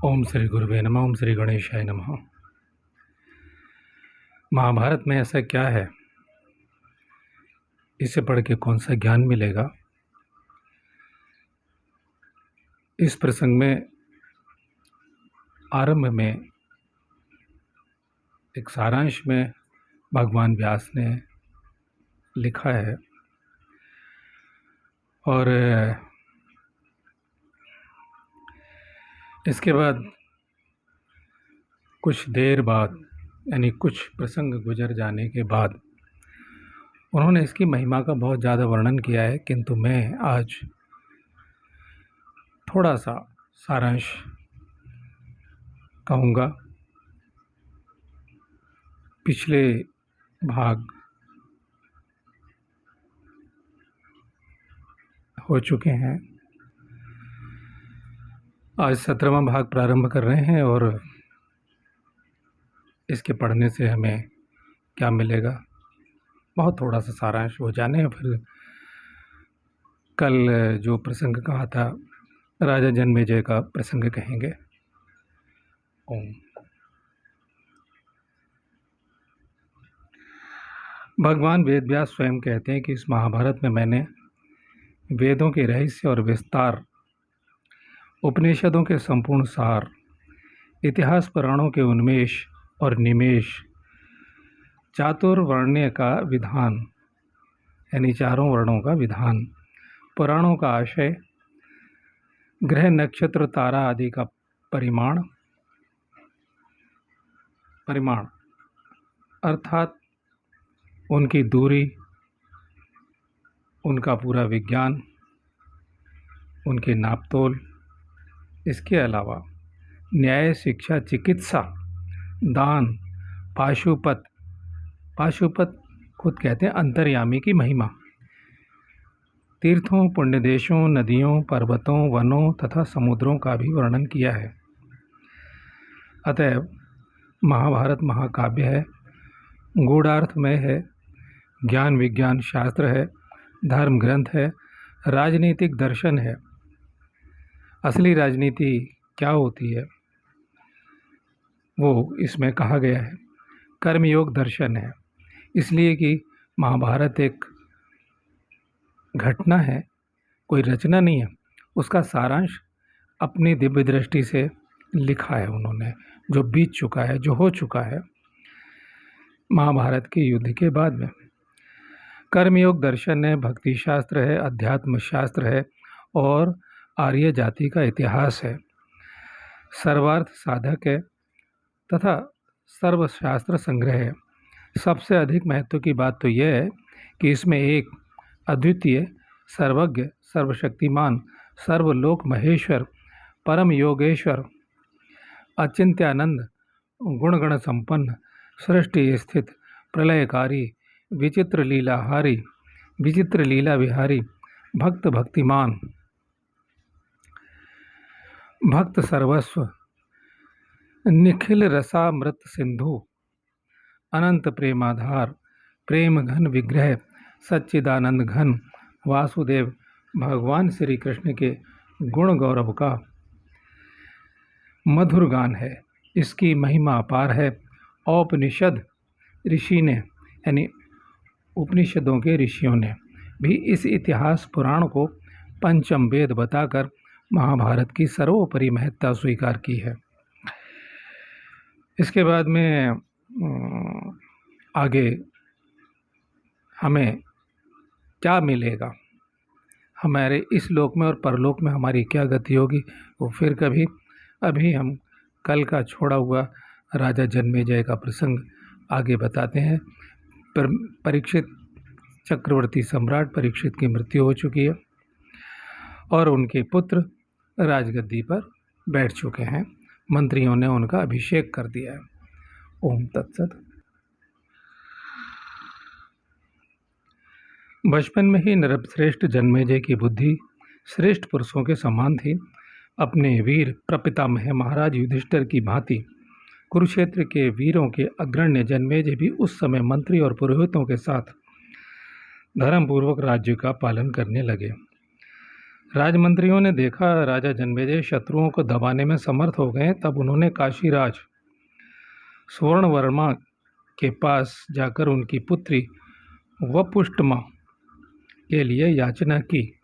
ओम श्री गुरुवे नमः। ओम श्री गणेशाय नमः। महाभारत में ऐसा क्या है, इसे पढ़ के कौन सा ज्ञान मिलेगा? इस प्रसंग में आरंभ में एक सारांश में भगवान व्यास ने लिखा है और इसके बाद कुछ देर बाद यानी कुछ प्रसंग गुजर जाने के बाद उन्होंने इसकी महिमा का बहुत ज़्यादा वर्णन किया है, किंतु मैं आज थोड़ा सा सारांश कहूँगा। पिछले भाग हो चुके हैं, आज 17वां भाग प्रारंभ कर रहे हैं और इसके पढ़ने से हमें क्या मिलेगा, बहुत थोड़ा सा सारांश हो जाने। फिर कल जो प्रसंग कहा था राजा जन्मेजय का प्रसंग कहेंगे। ओम। भगवान वेदव्यास स्वयं कहते हैं कि इस महाभारत में मैंने वेदों के रहस्य और विस्तार, उपनिषदों के संपूर्ण सार, इतिहास पुराणों के उन्मेष और निमेष, चातुर्वर्ण्य का विधान यानी चारों वर्णों का विधान, पुराणों का आशय, ग्रह नक्षत्र तारा आदि का परिमाण अर्थात उनकी दूरी, उनका पूरा विज्ञान, उनके नापतोल, इसके अलावा न्याय, शिक्षा, चिकित्सा, दान, पाशुपत खुद कहते हैं अंतर्यामी की महिमा, तीर्थों, पुण्यदेशों, नदियों, पर्वतों, वनों तथा समुद्रों का भी वर्णन किया है। अतएव महाभारत महाकाव्य है, गूढ़ार्थमय है, ज्ञान विज्ञान शास्त्र है, धर्म ग्रंथ है, राजनीतिक दर्शन है। असली राजनीति क्या होती है वो इसमें कहा गया है। कर्मयोग दर्शन है, इसलिए कि महाभारत एक घटना है, कोई रचना नहीं है। उसका सारांश अपनी दिव्य दृष्टि से लिखा है उन्होंने, जो बीत चुका है, जो हो चुका है महाभारत के युद्ध के बाद में। कर्मयोग दर्शन है, भक्ति शास्त्र है, अध्यात्म शास्त्र है और आर्य जाति का इतिहास है, सर्वार्थ साधक है तथा सर्वशास्त्र संग्रह है। सबसे अधिक महत्व की बात तो यह है कि इसमें एक अद्वितीय, सर्वज्ञ, सर्वशक्तिमान, सर्वलोक महेश्वर, परम योगेश्वर, अचिंत्यानंद, गुणगण संपन्न, सृष्टि स्थित, प्रलयकारी, विचित्र लीलाहारी, विचित्र लीला विहारी, भक्त भक्तिमान, भक्त सर्वस्व, निखिल रसामृत सिंधु, अनंत प्रेमाधार, प्रेम घन विग्रह, सच्चिदानंद घन वासुदेव भगवान श्री कृष्ण के गुण गौरव का मधुर गान है। इसकी महिमा अपार है। औपनिषद ऋषि ने यानी उपनिषदों के ऋषियों ने भी इस इतिहास पुराण को पंचम वेद बताकर महाभारत की सर्वोपरि महत्ता स्वीकार की है। इसके बाद में आगे हमें क्या मिलेगा, हमारे इस लोक में और परलोक में हमारी क्या गति होगी, वो फिर कभी। अभी हम कल का छोड़ा हुआ राजा जन्मेजय का प्रसंग आगे बताते हैं। परीक्षित चक्रवर्ती सम्राट परीक्षित की मृत्यु हो चुकी है और उनके पुत्र राजगद्दी पर बैठ चुके हैं। मंत्रियों ने उनका अभिषेक कर दिया है। ओम तत्सत। बचपन में ही नरश्रेष्ठ जन्मेजय की बुद्धि श्रेष्ठ पुरुषों के समान थी। अपने वीर प्रपितामह महाराज युधिष्ठिर की भांति कुरुक्षेत्र के वीरों के अग्रण्य जन्मेजय भी उस समय मंत्री और पुरोहितों के साथ धर्मपूर्वक राज्य का पालन करने लगे। राजमंत्रियों ने देखा राजा जन्मेजय शत्रुओं को दबाने में समर्थ हो गए, तब उन्होंने काशीराज सुवर्णवर्मा के पास जाकर उनकी पुत्री वपुष्टमा के लिए याचना की।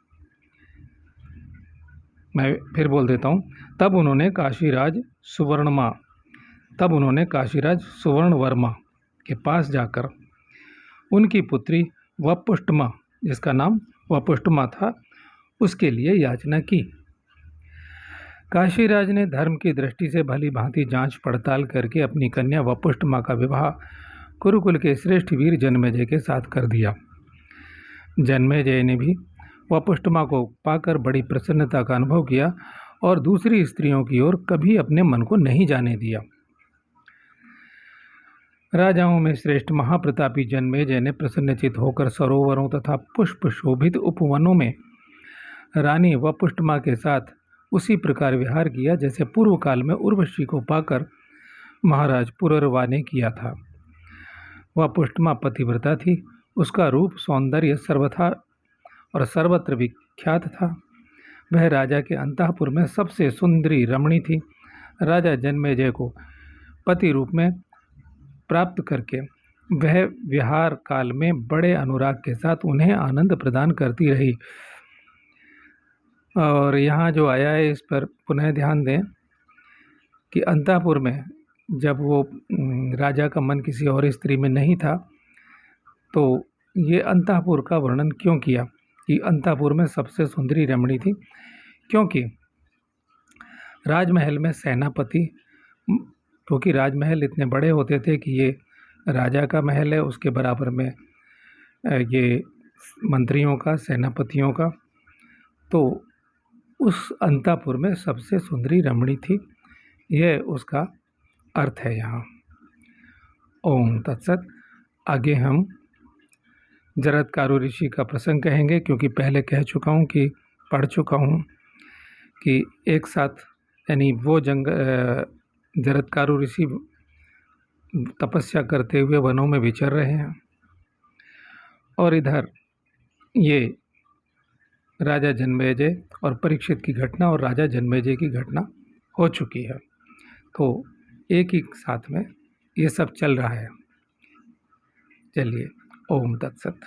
मैं फिर बोल देता हूँ, तब उन्होंने काशीराज सुवर्णवर्मा के पास जाकर उनकी पुत्री वपुष्टमा, जिसका नाम वपुष्टमा था, उसके लिए याचना की। काशीराज ने धर्म की दृष्टि से भली भांति जांच पड़ताल करके अपनी कन्या वपुष्टमा का विवाह कुरुकुल के श्रेष्ठ वीर जन्मेजय के साथ कर दिया। जन्मेजय ने भी वपुष्टमा को पाकर बड़ी प्रसन्नता का अनुभव किया और दूसरी स्त्रियों की ओर कभी अपने मन को नहीं जाने दिया। राजाओं में श्रेष्ठ महाप्रतापी जन्मेजय ने प्रसन्नचित होकर सरोवरों तथा पुष्प शोभित उपवनों में रानी वपुष्टमा के साथ उसी प्रकार विहार किया जैसे पूर्व काल में उर्वशी को पाकर महाराज पुररवा ने किया था। वपुष्टमा पतिव्रता थी, उसका रूप सौंदर्य सर्वथा और सर्वत्र विख्यात था। वह राजा के अंतःपुर में सबसे सुंदरी रमणी थी। राजा जन्मेजय को पति रूप में प्राप्त करके वह विहार काल में बड़े अनुराग के साथ उन्हें आनंद प्रदान करती रही। और यहाँ जो आया है इस पर पुनः ध्यान दें कि अंतःपुर में जब वो राजा का मन किसी और स्त्री में नहीं था, तो ये अंतःपुर का वर्णन क्यों किया कि अंतःपुर में सबसे सुंदरी रमणी थी? क्योंकि राजमहल में सेनापति, क्योंकि राजमहल इतने बड़े होते थे कि ये राजा का महल है, उसके बराबर में ये मंत्रियों का, सेनापतियों का, तो उस अंतःपुर में सबसे सुंदरी रमणी थी। यह उसका अर्थ है यहाँ। ओम तत्सत। आगे हम जरत्कारु ऋषि का प्रसंग कहेंगे, क्योंकि पहले पढ़ चुका हूँ कि एक साथ यानी वो जरत्कारु ऋषि तपस्या करते हुए वनों में विचर रहे हैं और इधर ये राजा जन्मेजय और परीक्षित की घटना और राजा जन्मेजय की घटना हो चुकी है, तो एक ही साथ में ये सब चल रहा है। चलिए, ओम तत्सत।